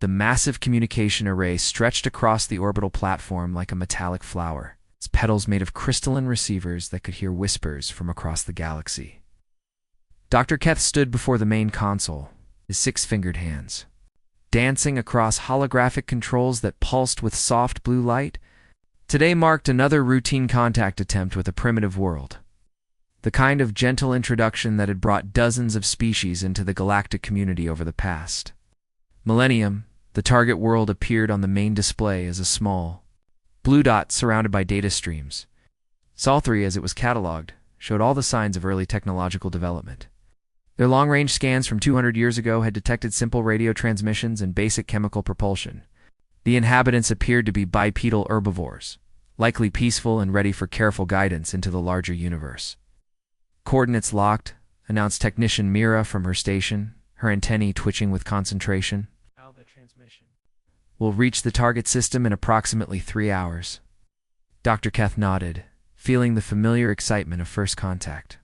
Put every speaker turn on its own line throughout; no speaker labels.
The massive communication array stretched across the orbital platform like a metallic flower, its petals made of crystalline receivers that could hear whispers from across the galaxy. Dr. Keth stood before the main console, his six-fingered hands dancing across holographic controls that pulsed with soft blue light. Today marked another routine contact attempt with a primitive world. The kind of gentle introduction that had brought dozens of species into the galactic community over the past millennium. The target world appeared on the main display as a small blue dot surrounded by data streams. Sol-3, as it was cataloged, showed all the signs of early technological development. Their long-range scans from 200 years ago had detected simple radio transmissions and basic chemical propulsion. The inhabitants appeared to be bipedal herbivores, likely peaceful and ready for careful guidance into the larger universe. "Coordinates locked," announced Technician Mira from her station, her antennae twitching with concentration.
The transmission.
"We'll reach the target system in approximately 3 hours." Dr. Keth nodded, feeling the familiar excitement of first contact.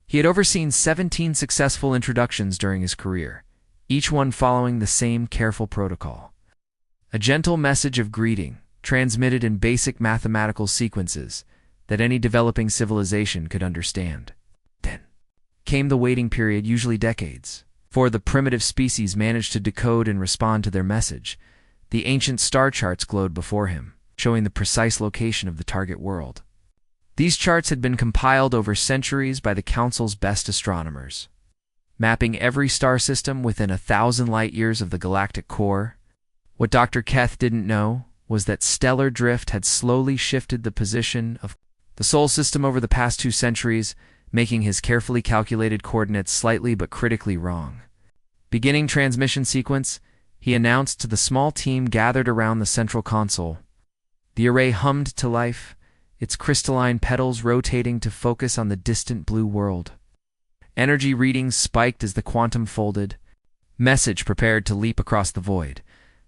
He had overseen 17 successful introductions during his career, each one following the same careful protocol. A gentle message of greeting, transmitted in basic mathematical sequences that any developing civilization could understand. Then came the waiting period, usually decades, before the primitive species managed to decode and respond to their message. The ancient star charts glowed before him, showing the precise location of the target world. These charts had been compiled over centuries by the Council's best astronomers, mapping every star system within 1,000 light-years of the galactic core. What Dr. Keth didn't know was that stellar drift had slowly shifted the position of the Sol system over the past 2 centuries, making his carefully calculated coordinates slightly but critically wrong. Beginning transmission sequence, he announced to the small team gathered around the central console. The array hummed to life, its crystalline petals rotating to focus on the distant blue world. Energy readings spiked as the quantum folded. Message prepared to leap across the void.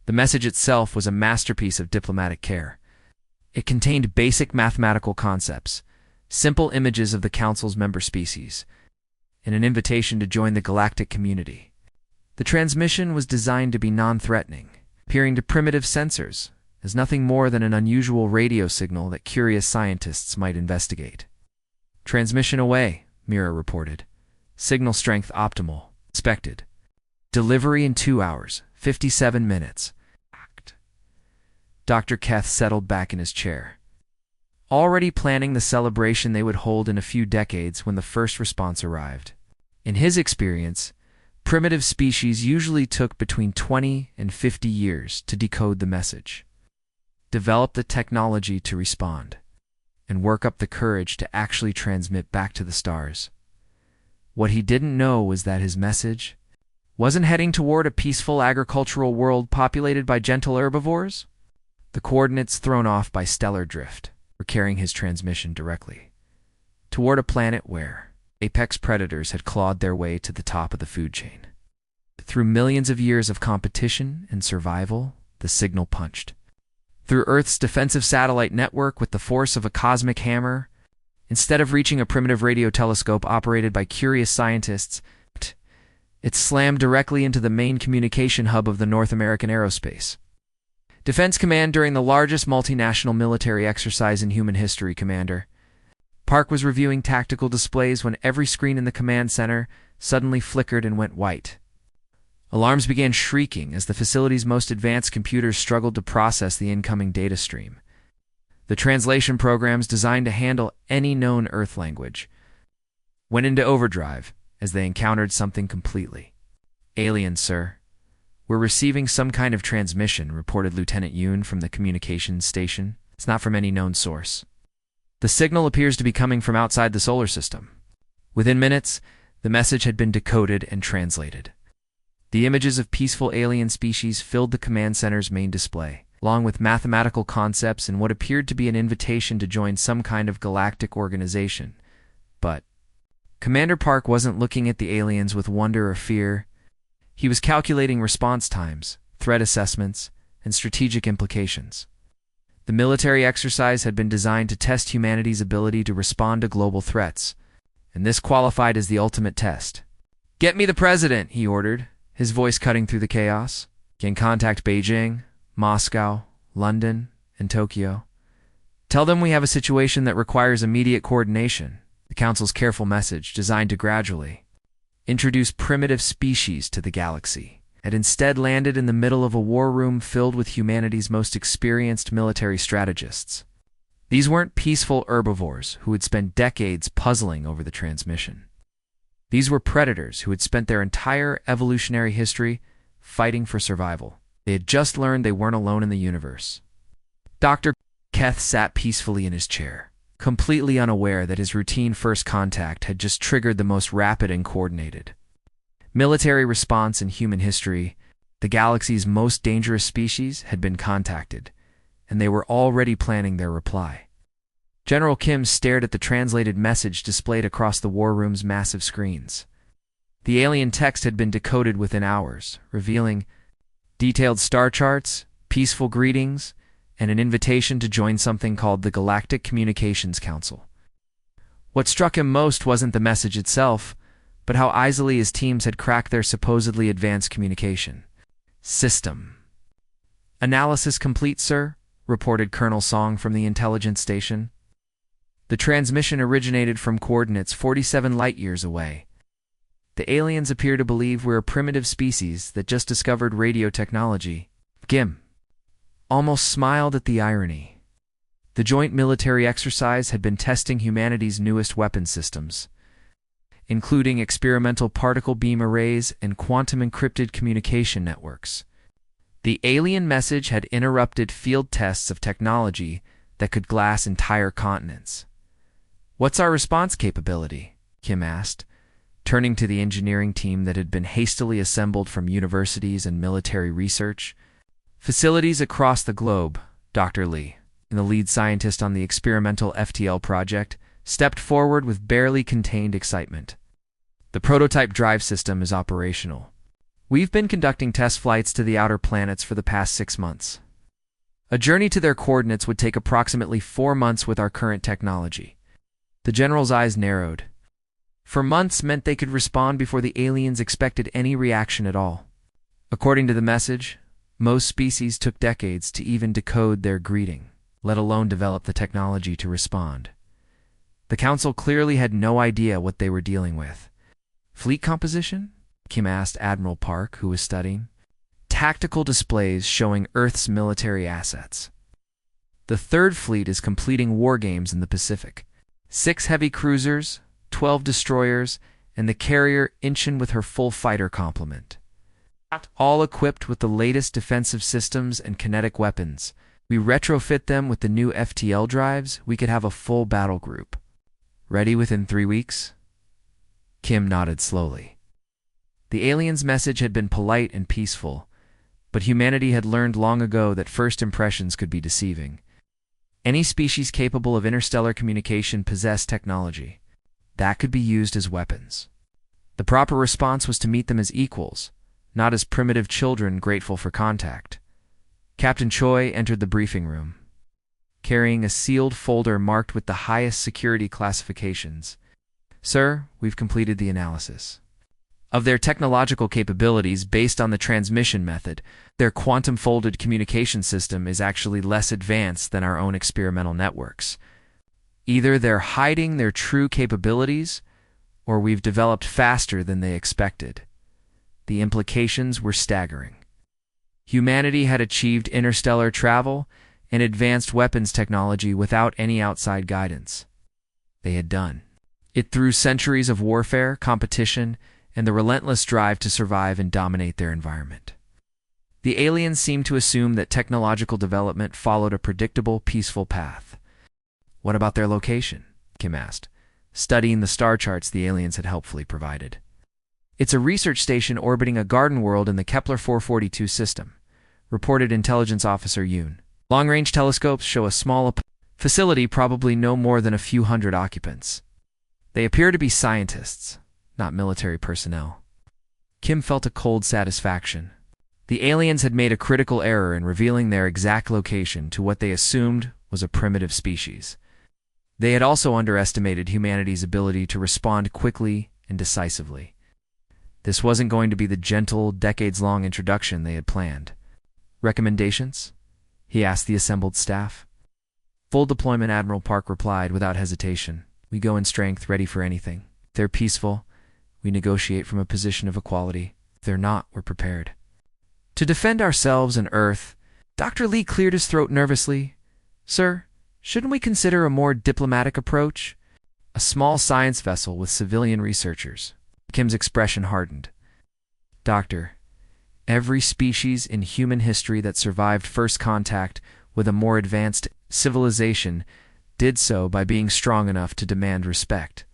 The message itself was a masterpiece of diplomatic care. It contained basic mathematical concepts, simple images of the Council's member species, and an invitation to join the galactic community. The transmission was designed to be non-threatening, appearing to primitive sensors as nothing more than an unusual radio signal that curious scientists might investigate. "Transmission away," Mira reported. "Signal strength optimal. Expected. Delivery in 2 hours, 57 minutes. Dr. Keth settled back in his chair, already planning the celebration they would hold in a few decades when the first response arrived. In his experience, primitive species usually took between 20 and 50 years to decode the message, develop the technology to respond, and work up the courage to actually transmit back to the stars. What he didn't know was that his message wasn't heading toward a peaceful agricultural world populated by gentle herbivores. The coordinates thrown off by stellar drift were carrying his transmission directly toward a planet where apex predators had clawed their way to the top of the food chain. Through millions of years of competition and survival, the signal punched through Earth's defensive satellite network with the force of a cosmic hammer. Instead of reaching a primitive radio telescope operated by curious scientists, it slammed directly into the main communication hub of the North American Aerospace Defense Command during the largest multinational military exercise in human history, Commander. Park was reviewing tactical displays when every screen in the command center suddenly flickered and went white. Alarms began shrieking as the facility's most advanced computers struggled to process the incoming data stream. The translation programs designed to handle any known Earth language went into overdrive as they encountered something completely alien, sir. "We're receiving some kind of transmission," reported Lieutenant Yoon from the communications station. "It's not from any known source. The signal appears to be coming from outside the solar system." Within minutes, the message had been decoded and translated. The images of peaceful alien species filled the command center's main display, along with mathematical concepts and what appeared to be an invitation to join some kind of galactic organization. But Commander Park wasn't looking at the aliens with wonder or fear. He was calculating response times, threat assessments, and strategic implications. The military exercise had been designed to test humanity's ability to respond to global threats, and this qualified as the ultimate test. "Get me the president," he ordered, his voice cutting through the chaos. Can contact Beijing, Moscow, London, and Tokyo. Tell them we have a situation that requires immediate coordination. The Council's careful message, designed to gradually introduce primitive species to the galaxy, had instead landed in the middle of a war room filled with humanity's most experienced military strategists. These weren't peaceful herbivores who had spent decades puzzling over the transmission. These were predators who had spent their entire evolutionary history fighting for survival. They had just learned they weren't alone in the universe. Dr. Keth sat peacefully in his chair, completely unaware that his routine first contact had just triggered the most rapid and coordinated military response in human history. The galaxy's most dangerous species had been contacted, and they were already planning their reply. General Kim stared at the translated message displayed across the war room's massive screens. The alien text had been decoded within hours, revealing detailed star charts, peaceful greetings, and an invitation to join something called the Galactic Communications Council. What struck him most wasn't the message itself, but how easily his teams had cracked their supposedly advanced communication system. "Analysis complete, sir," reported Colonel Song from the intelligence station. The transmission originated from coordinates 47 light-years away. The aliens appear to believe we're a primitive species that just discovered radio technology. Kim almost smiled at the irony. The joint military exercise had been testing humanity's newest weapon systems, including experimental particle beam arrays and quantum-encrypted communication networks. The alien message had interrupted field tests of technology that could glass entire continents. "What's our response capability?" Kim asked, turning to the engineering team that had been hastily assembled from universities and military research facilities across the globe. Dr. Lee, the lead scientist on the experimental FTL project, stepped forward with barely contained excitement. "The prototype drive system is operational. We've been conducting test flights to the outer planets for the past 6 months. A journey to their coordinates would take approximately 4 months with our current technology." The general's eyes narrowed. For months meant they could respond before the aliens expected any reaction at all. According to the message, most species took decades to even decode their greeting, let alone develop the technology to respond. The Council clearly had no idea what they were dealing with. "Fleet composition?" Kim asked Admiral Park, who was studying. "Tactical displays showing Earth's military assets. The Third Fleet is completing war games in the Pacific. 6 heavy cruisers, 12 destroyers, and the carrier Incheon with her full fighter complement. All equipped with the latest defensive systems and kinetic weapons. We retrofit them with the new FTL drives, we could have a full battle group. Ready within 3 weeks?" Kim nodded slowly. The alien's message had been polite and peaceful, but humanity had learned long ago that first impressions could be deceiving. Any species capable of interstellar communication possessed technology that could be used as weapons. The proper response was to meet them as equals, not as primitive children grateful for contact. Captain Choi entered the briefing room, carrying a sealed folder marked with the highest security classifications. "Sir, we've completed the analysis of their technological capabilities based on the transmission method. Their quantum-folded communication system is actually less advanced than our own experimental networks. Either they're hiding their true capabilities, or we've developed faster than they expected." The implications were staggering. Humanity had achieved interstellar travel and advanced weapons technology without any outside guidance. They had done it through centuries of warfare, competition, and the relentless drive to survive and dominate their environment. The aliens seemed to assume that technological development followed a predictable, peaceful path. "What about their location?" Kim asked, studying the star charts the aliens had helpfully provided. "It's a research station orbiting a garden world in the Kepler 442 system," reported Intelligence Officer Yoon. "Long-range telescopes show a small facility, probably no more than a few hundred occupants. They appear to be scientists, not military personnel." Kim felt a cold satisfaction. The aliens had made a critical error in revealing their exact location to what they assumed was a primitive species. They had also underestimated humanity's ability to respond quickly and decisively. This wasn't going to be the gentle, decades-long introduction they had planned. "Recommendations?" he asked the assembled staff. "Full deployment," Admiral Park replied without hesitation. "We go in strength, ready for anything. If they're peaceful, we negotiate from a position of equality. If they're not, we're prepared. To defend ourselves and Earth." Dr. Lee cleared his throat nervously. "Sir, shouldn't we consider a more diplomatic approach? A small science vessel with civilian researchers." Kim's expression hardened. "Doctor, every species in human history that survived first contact with a more advanced civilization did so by being strong enough to demand respect.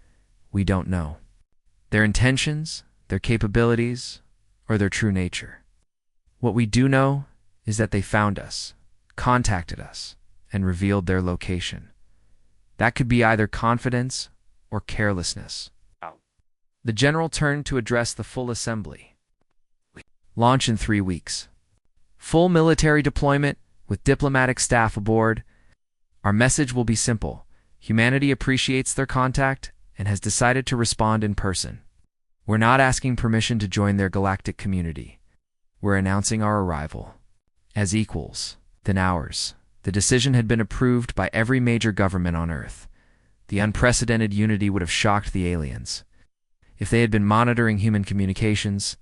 We don't know their intentions, their capabilities, or their true nature. What we do know is that they found us, contacted us, and revealed their location. That could be either confidence or carelessness." The general turned to address the full assembly. "Launch in 3 weeks. Full military deployment with diplomatic staff aboard. Our message will be simple. Humanity appreciates their contact and has decided to respond in person. We're not asking permission to join their galactic community. We're announcing our arrival as equals than ours." The decision had been approved by every major government on Earth. The unprecedented unity would have shocked the aliens. If they had been monitoring human communications,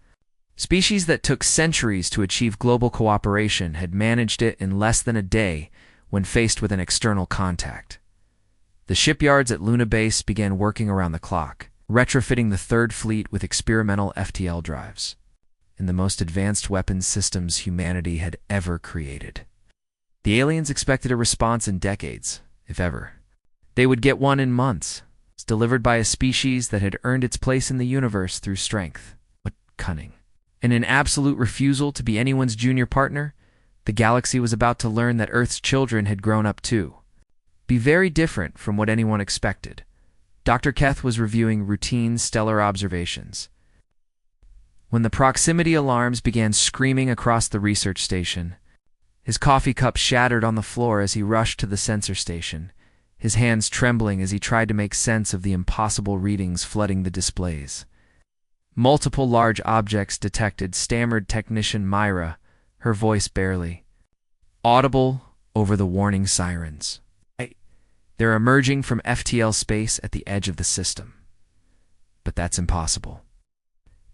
species that took centuries to achieve global cooperation had managed it in less than a day when faced with an external contact. The shipyards at Luna Base began working around the clock, retrofitting the Third Fleet with experimental FTL drives and the most advanced weapons systems humanity had ever created. The aliens expected a response in decades, if ever. They would get one in months, delivered by a species that had earned its place in the universe through strength, but cunning. In an absolute refusal to be anyone's junior partner, the galaxy was about to learn that Earth's children had grown up too. Be very different from what anyone expected. Dr. Keth was reviewing routine stellar observations when the proximity alarms began screaming across the research station. His coffee cup shattered on the floor as he rushed to the sensor station, his hands trembling as he tried to make sense of the impossible readings flooding the displays. "Multiple large objects detected," stammered Technician Myra, her voice barely audible over the warning sirens. "They're emerging from FTL space at the edge of the system." "But that's impossible.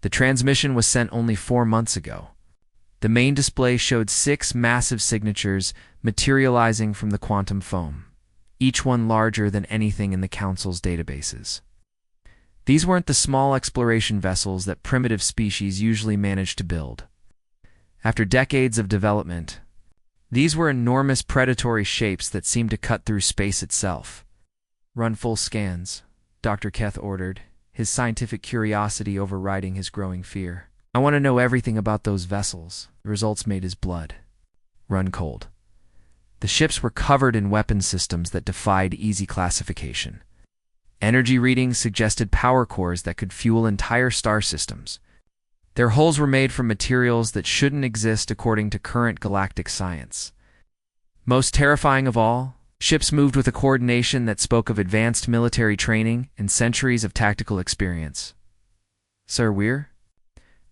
The transmission was sent only 4 months ago." The main display showed 6 massive signatures materializing from the quantum foam, each one larger than anything in the Council's databases. These weren't the small exploration vessels that primitive species usually manage to build. After decades of development, these were enormous predatory shapes that seemed to cut through space itself. "Run full scans," Dr. Keth ordered, his scientific curiosity overriding his growing fear. "I want to know everything about those vessels." The results made his blood run cold. The ships were covered in weapon systems that defied easy classification. Energy readings suggested power cores that could fuel entire star systems. Their hulls were made from materials that shouldn't exist according to current galactic science. Most terrifying of all, ships moved with a coordination that spoke of advanced military training and centuries of tactical experience. "Sir, we're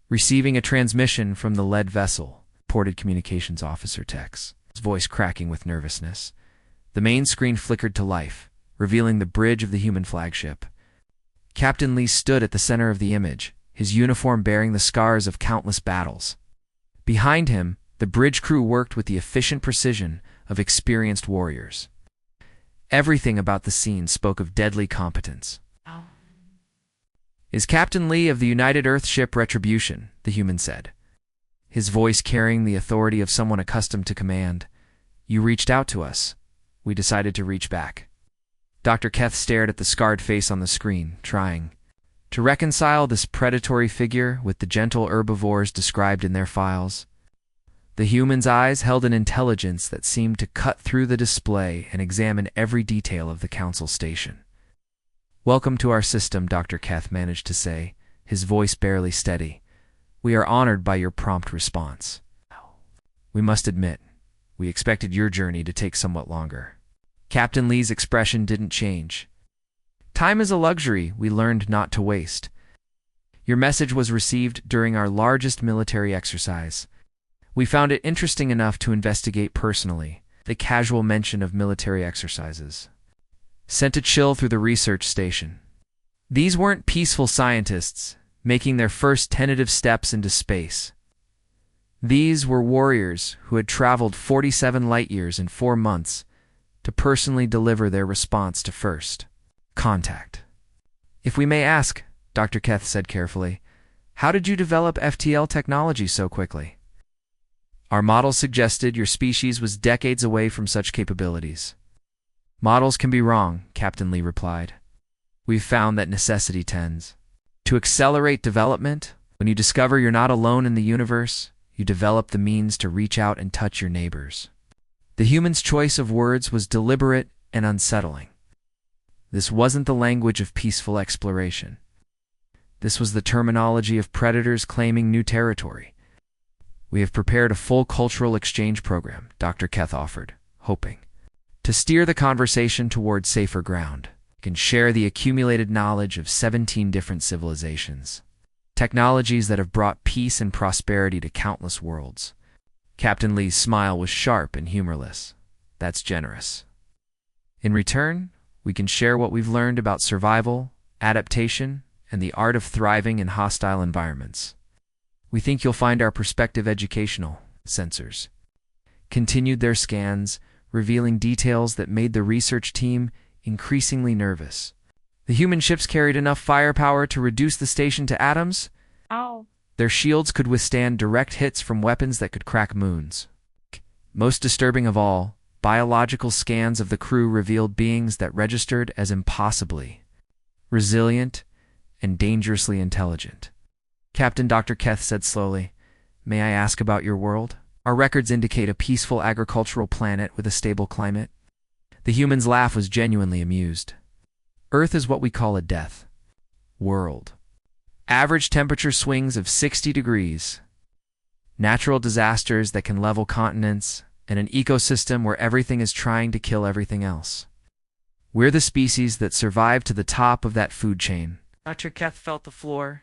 receiving a transmission from the lead vessel," reported Communications Officer Tex, his voice cracking with nervousness. The main screen flickered to life, revealing the bridge of the human flagship. Captain Lee stood at the center of the image, his uniform bearing the scars of countless battles. Behind him, the bridge crew worked with the efficient precision of experienced warriors. Everything about the scene spoke of deadly competence. "Is Captain Lee of the United Earth ship Retribution," the human said, his voice carrying the authority of someone accustomed to command. "You reached out to us. We decided to reach back." Dr. Keth stared at the scarred face on the screen, trying to reconcile this predatory figure with the gentle herbivores described in their files. The human's eyes held an intelligence that seemed to cut through the display and examine every detail of the Council station. "Welcome to our system," Dr. Keth managed to say, his voice barely steady. "We are honored by your prompt response. We must admit, we expected your journey to take somewhat longer." Captain Lee's expression didn't change. "Time is a luxury we learned not to waste." Your message was received during our largest military exercise. We found it interesting enough to investigate personally. The casual mention of military exercises sent a chill through the research station. These weren't peaceful scientists making their first tentative steps into space. These were warriors who had traveled 47 light-years in 4 months to personally deliver their response to first contact. If we may ask, Dr. Keth said carefully, how did you develop FTL technology so quickly? Our models suggested your species was decades away from such capabilities. Models can be wrong, Captain Lee replied. We've found that necessity tends to accelerate development. When you discover you're not alone in the universe, you develop the means to reach out and touch your neighbors. The human's choice of words was deliberate and unsettling. This wasn't the language of peaceful exploration. This was the terminology of predators claiming new territory. We have prepared a full cultural exchange program, Dr. Keth offered, hoping to steer the conversation toward safer ground. We can share the accumulated knowledge of 17 different civilizations, technologies that have brought peace and prosperity to countless worlds. Captain Lee's smile was sharp and humorless. That's generous. In return, we can share what we've learned about survival, adaptation, and the art of thriving in hostile environments. We think you'll find our perspective educational. Sensors continued their scans, revealing details that made the research team increasingly nervous. The human ships carried enough firepower to reduce the station to atoms.
Ow.
Their shields could withstand direct hits from weapons that could crack moons. Most disturbing of all, biological scans of the crew revealed beings that registered as impossibly resilient and dangerously intelligent. Captain Dr. Keth said slowly, "May I ask about your world? Our records indicate a peaceful agricultural planet with a stable climate." The human's laugh was genuinely amused. Earth is what we call a death world. Average temperature swings of 60 degrees. Natural disasters that can level continents, and an ecosystem where everything is trying to kill everything else. We're the species that survive to the top of that food chain. Dr. Keth felt the floor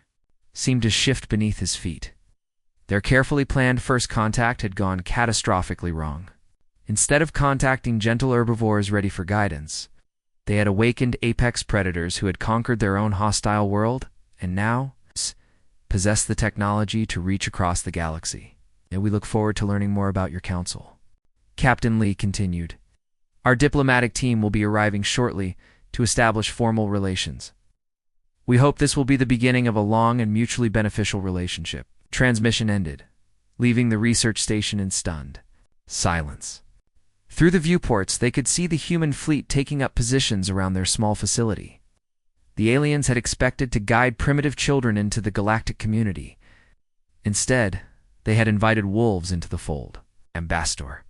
seemed to shift beneath his feet. Their carefully planned first contact had gone catastrophically wrong. Instead of contacting gentle herbivores ready for guidance, they had awakened apex predators who had conquered their own hostile world and now possessed the technology to reach across the galaxy. And we look forward to learning more about your council. Captain Lee continued, "Our diplomatic team will be arriving shortly to establish formal relations. We hope this will be the beginning of a long and mutually beneficial relationship." Transmission ended, leaving the research station in stunned silence. Through the viewports, they could see the human fleet taking up positions around their small facility. The aliens had expected to guide primitive children into the galactic community. Instead, they had invited wolves into the fold. Ambassador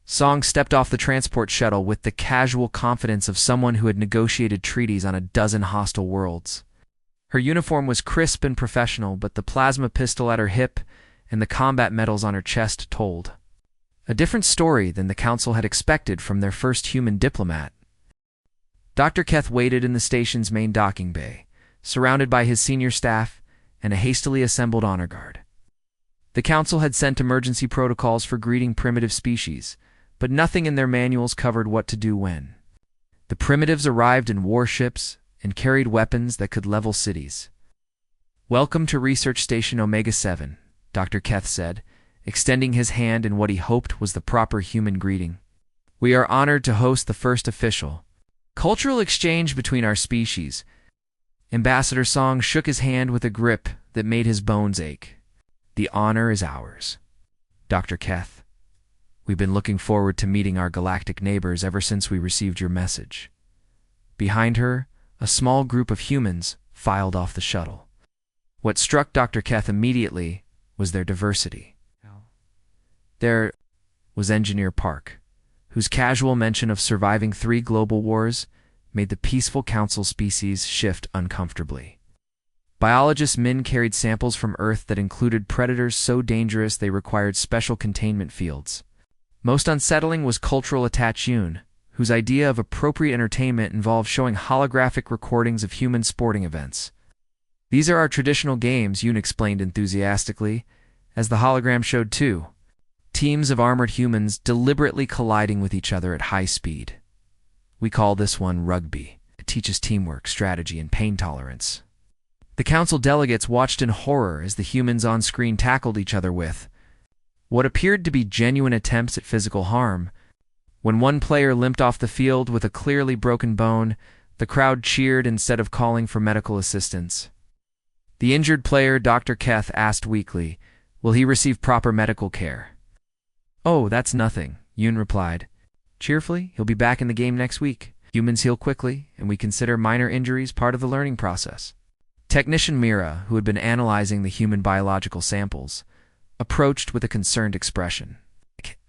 Song stepped off the transport shuttle with the casual confidence of someone who had negotiated treaties on a dozen hostile worlds. Her uniform was crisp and professional, but the plasma pistol at her hip and the combat medals on her chest told a different story than the Council had expected from their first human diplomat. Dr. Keth waited in the station's main docking bay, surrounded by his senior staff and a hastily assembled honor guard. The Council had sent emergency protocols for greeting primitive species, but nothing in their manuals covered what to do when. The primitives arrived in warships and carried weapons that could level cities. "Welcome to Research Station Omega-7, Dr. Keth said, extending his hand in what he hoped was the proper human greeting. "We are honored to host the first official cultural exchange between our species." Ambassador Song shook his hand with a grip that made his bones ache. "The honor is ours, Dr. Keth. We've been looking forward to meeting our galactic neighbors ever since we received your message." Behind her, a small group of humans filed off the shuttle. What struck Dr. Keth immediately was their diversity. There was Engineer Park, whose casual mention of surviving 3 global wars made the peaceful Council species shift uncomfortably. Biologist Min carried samples from Earth that included predators so dangerous they required special containment fields. Most unsettling was Cultural Attach Yoon, whose idea of appropriate entertainment involved showing holographic recordings of human sporting events. These are our traditional games, Yoon explained enthusiastically, as the hologram showed too. Teams of armored humans deliberately colliding with each other at high speed. We call this one rugby. It teaches teamwork, strategy, and pain tolerance. The council delegates watched in horror as the humans on screen tackled each other with what appeared to be genuine attempts at physical harm. When one player limped off the field with a clearly broken bone, the crowd cheered instead of calling for medical assistance. The injured player, Dr. Keth, asked weakly, "Will he receive proper medical care?" "Oh, that's nothing," Yoon replied. Cheerfully, "He'll be back in the game next week. Humans heal quickly, and we consider minor injuries part of the learning process." Technician Mira, who had been analyzing the human biological samples, approached with a concerned expression.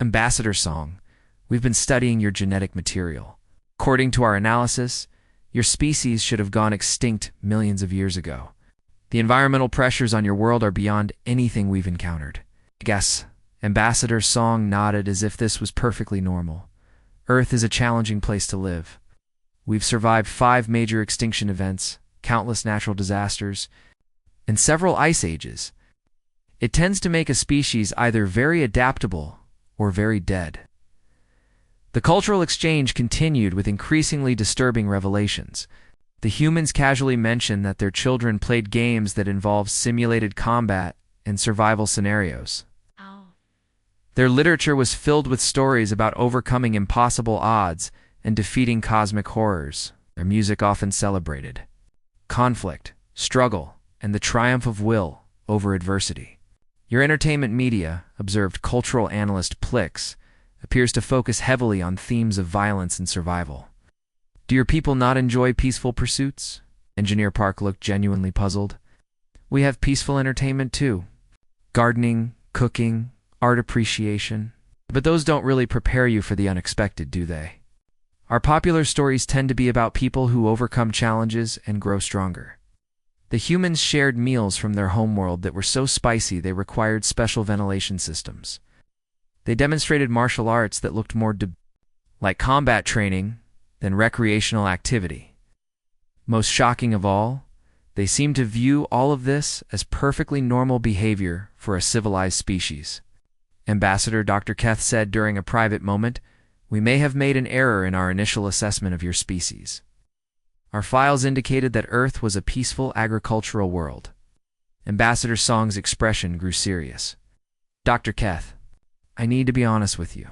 "Ambassador Song, we've been studying your genetic material. According to our analysis, your species should have gone extinct millions of years ago. The environmental pressures on your world are beyond anything we've encountered." "Guess." Ambassador Song nodded as if this was perfectly normal. "Earth is a challenging place to live. We've survived 5 major extinction events, countless natural disasters, and several ice ages. It tends to make a species either very adaptable or very dead." The cultural exchange continued with increasingly disturbing revelations. The humans casually mentioned that their children played games that involved simulated combat and survival scenarios. Their literature was filled with stories about overcoming impossible odds and defeating cosmic horrors. Their music often celebrated conflict, struggle, and the triumph of will over adversity. "Your entertainment media," observed cultural analyst Plix, "appears to focus heavily on themes of violence and survival. Do your people not enjoy peaceful pursuits?" Engineer Park looked genuinely puzzled. "We have peaceful entertainment too. Gardening, cooking, art appreciation. But those don't really prepare you for the unexpected, do they? Our popular stories tend to be about people who overcome challenges and grow stronger." The humans shared meals from their homeworld that were so spicy they required special ventilation systems. They demonstrated martial arts that looked more like combat training than recreational activity. Most shocking of all, they seemed to view all of this as perfectly normal behavior for a civilized species. Ambassador Dr. Keth said during a private moment, "We may have made an error in our initial assessment of your species. Our files indicated that Earth was a peaceful agricultural world." Ambassador Song's expression grew serious. "Dr. Keth, I need to be honest with you.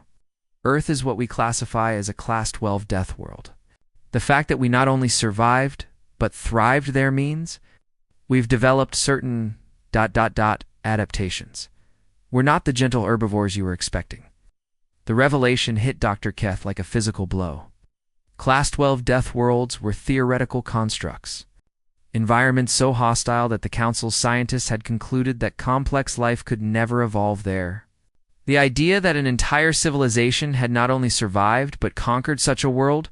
Earth is what we classify as a Class 12 death world. The fact that we not only survived, but thrived there means we've developed certain ... adaptations. We're not the gentle herbivores you were expecting." The revelation hit Dr. Keth like a physical blow. Class 12 death worlds were theoretical constructs. Environments so hostile that the Council's scientists had concluded that complex life could never evolve there. The idea that an entire civilization had not only survived but conquered such a world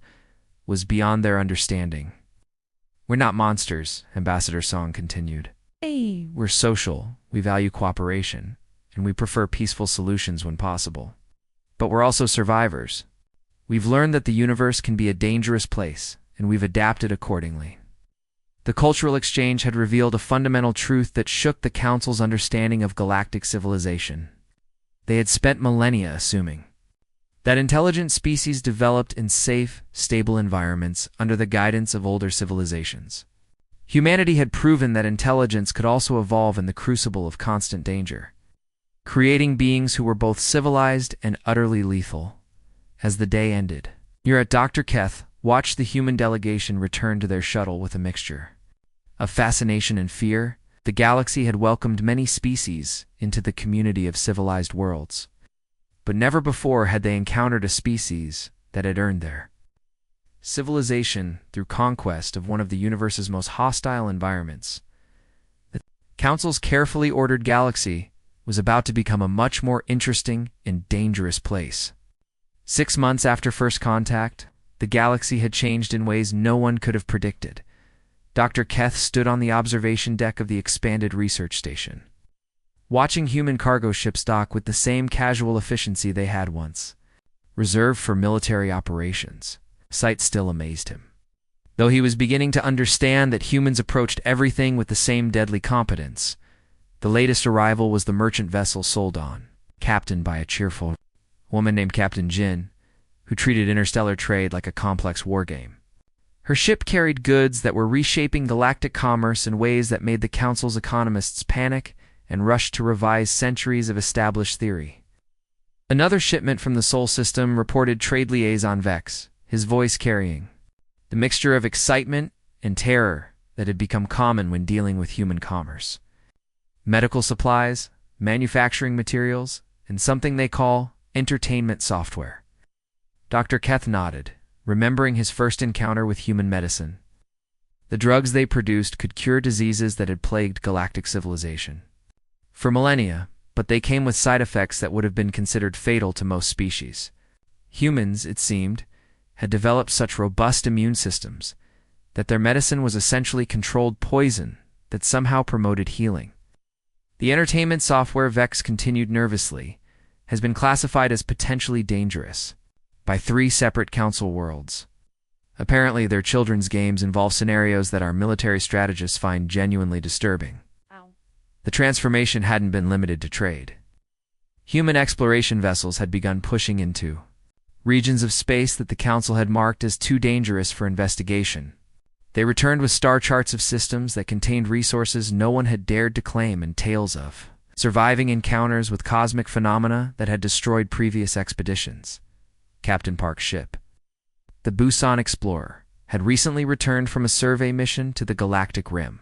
was beyond their understanding. "We're not monsters," Ambassador Song continued. "We're social, we value cooperation, and we prefer peaceful solutions when possible. But we're also survivors. We've learned that the universe can be a dangerous place, and we've adapted accordingly." The cultural exchange had revealed a fundamental truth that shook the Council's understanding of galactic civilization. They had spent millennia assuming that intelligent species developed in safe, stable environments under the guidance of older civilizations. Humanity had proven that intelligence could also evolve in the crucible of constant danger, creating beings who were both civilized and utterly lethal. As the day ended, Dr. Keth watched the human delegation return to their shuttle with a mixture of fascination and fear. The galaxy had welcomed many species into the community of civilized worlds, but never before had they encountered a species that had earned their civilization through conquest of one of the universe's most hostile environments. The Council's carefully ordered galaxy was about to become a much more interesting and dangerous place. 6 months after first contact, the galaxy had changed in ways no one could have predicted. Dr. Keth stood on the observation deck of the expanded research station, watching human cargo ships dock with the same casual efficiency they had once. Reserved for military operations, sight still amazed him. Though he was beginning to understand that humans approached everything with the same deadly competence, the latest arrival was the merchant vessel Soldan, captained by a cheerful woman named Captain Jin, who treated interstellar trade like a complex war game. Her ship carried goods that were reshaping galactic commerce in ways that made the Council's economists panic and rush to revise centuries of established theory. Another shipment from the Sol system reported trade liaison Vex, his voice carrying the mixture of excitement and terror that had become common when dealing with human commerce. Medical supplies, manufacturing materials, and something they call entertainment software. Dr. Keth nodded, remembering his first encounter with human medicine. The drugs they produced could cure diseases that had plagued galactic civilization for millennia, but they came with side effects that would have been considered fatal to most species. Humans, it seemed, had developed such robust immune systems that their medicine was essentially controlled poison that somehow promoted healing. The entertainment software Vex continued nervously has been classified as potentially dangerous by 3 separate council worlds. Apparently, their children's games involve scenarios that our military strategists find genuinely disturbing. The transformation hadn't been limited to trade. Human exploration vessels had begun pushing into regions of space that the Council had marked as too dangerous for investigation. They returned with star charts of systems that contained resources no one had dared to claim and tales of surviving encounters with cosmic phenomena that had destroyed previous expeditions. Captain Park's ship, the Busan Explorer, had recently returned from a survey mission to the Galactic Rim.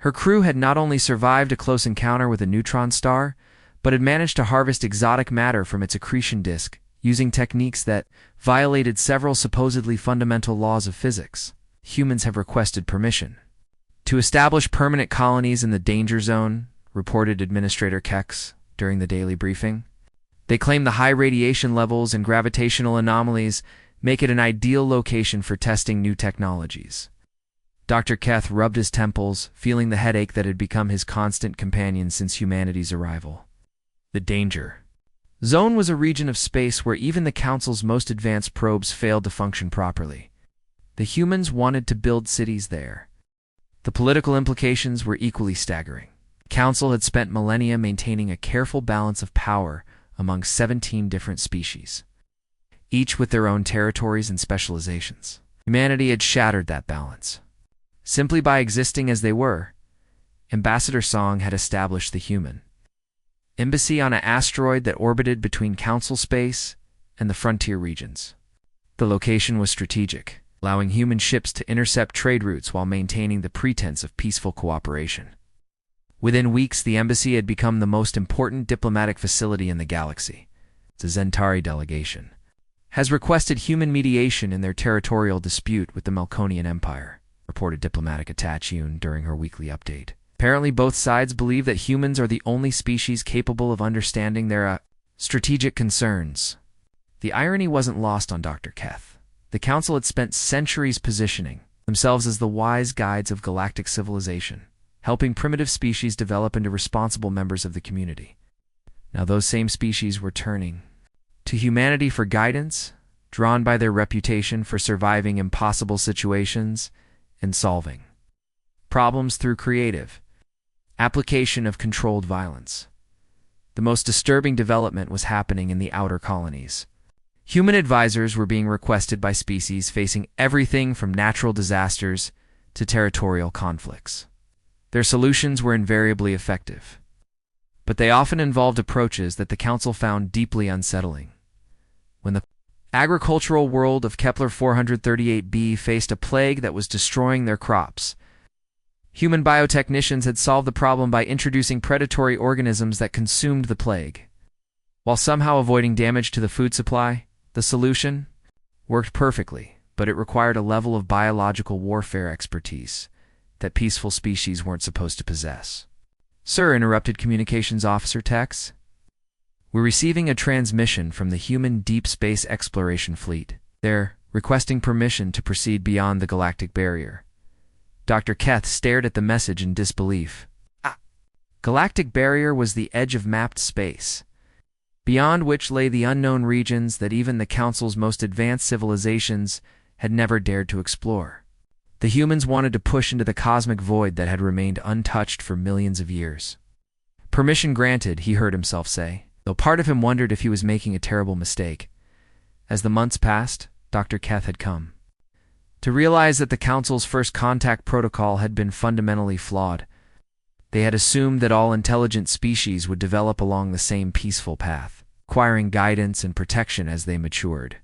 Her crew had not only survived a close encounter with a neutron star, but had managed to harvest exotic matter from its accretion disk using techniques that violated several supposedly fundamental laws of physics. Humans have requested permission to establish permanent colonies in the danger zone, reported Administrator Kex during the daily briefing. They claim the high radiation levels and gravitational anomalies make it an ideal location for testing new technologies. Dr. Keth rubbed his temples, feeling the headache that had become his constant companion since humanity's arrival. The danger zone was a region of space where even the Council's most advanced probes failed to function properly. The humans wanted to build cities there. The political implications were equally staggering. The Council had spent millennia maintaining a careful balance of power among 17 different species, each with their own territories and specializations. Humanity had shattered that balance. Simply by existing as they were, Ambassador Song had established the human embassy on an asteroid that orbited between Council space and the frontier regions. The location was strategic, allowing human ships to intercept trade routes while maintaining the pretense of peaceful cooperation. Within weeks, the embassy had become the most important diplomatic facility in the galaxy. The Zentari delegation has requested human mediation in their territorial dispute with the Melkonian Empire, reported diplomatic attaché Yoon during her weekly update. Apparently, both sides believe that humans are the only species capable of understanding their strategic concerns. The irony wasn't lost on Dr. Keth. The Council had spent centuries positioning themselves as the wise guides of galactic civilization, helping primitive species develop into responsible members of the community. Now those same species were turning to humanity for guidance, drawn by their reputation for surviving impossible situations and solving problems through creative application of controlled violence. The most disturbing development was happening in the outer colonies. Human advisors were being requested by species facing everything from natural disasters to territorial conflicts. Their solutions were invariably effective, but they often involved approaches that the Council found deeply unsettling. When the agricultural world of Kepler 438b faced a plague that was destroying their crops, human biotechnicians had solved the problem by introducing predatory organisms that consumed the plague. While somehow avoiding damage to the food supply, the solution worked perfectly, but it required a level of biological warfare expertise that peaceful species weren't supposed to possess. Sir, interrupted Communications Officer Tex. We're receiving a transmission from the human deep space exploration fleet. They're requesting permission to proceed beyond the galactic barrier. Dr. Keth stared at the message in disbelief. Galactic barrier was the edge of mapped space, beyond which lay the unknown regions that even the Council's most advanced civilizations had never dared to explore. The humans wanted to push into the cosmic void that had remained untouched for millions of years. Permission granted, he heard himself say, though part of him wondered if he was making a terrible mistake. As the months passed, Dr. Keth had come to realize that the Council's first contact protocol had been fundamentally flawed. They had assumed that all intelligent species would develop along the same peaceful path, acquiring guidance and protection as they matured.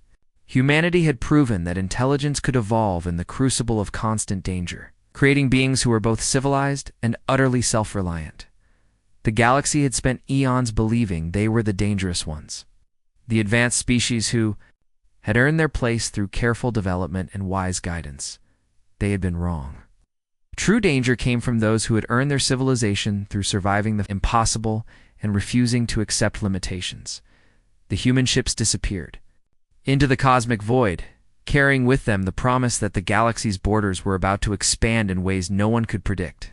Humanity had proven that intelligence could evolve in the crucible of constant danger, creating beings who were both civilized and utterly self-reliant. The galaxy had spent eons believing they were the dangerous ones, the advanced species who had earned their place through careful development and wise guidance. They had been wrong. True danger came from those who had earned their civilization through surviving the impossible and refusing to accept limitations. The human ships disappeared into the cosmic void, carrying with them the promise that the galaxy's borders were about to expand in ways no one could predict.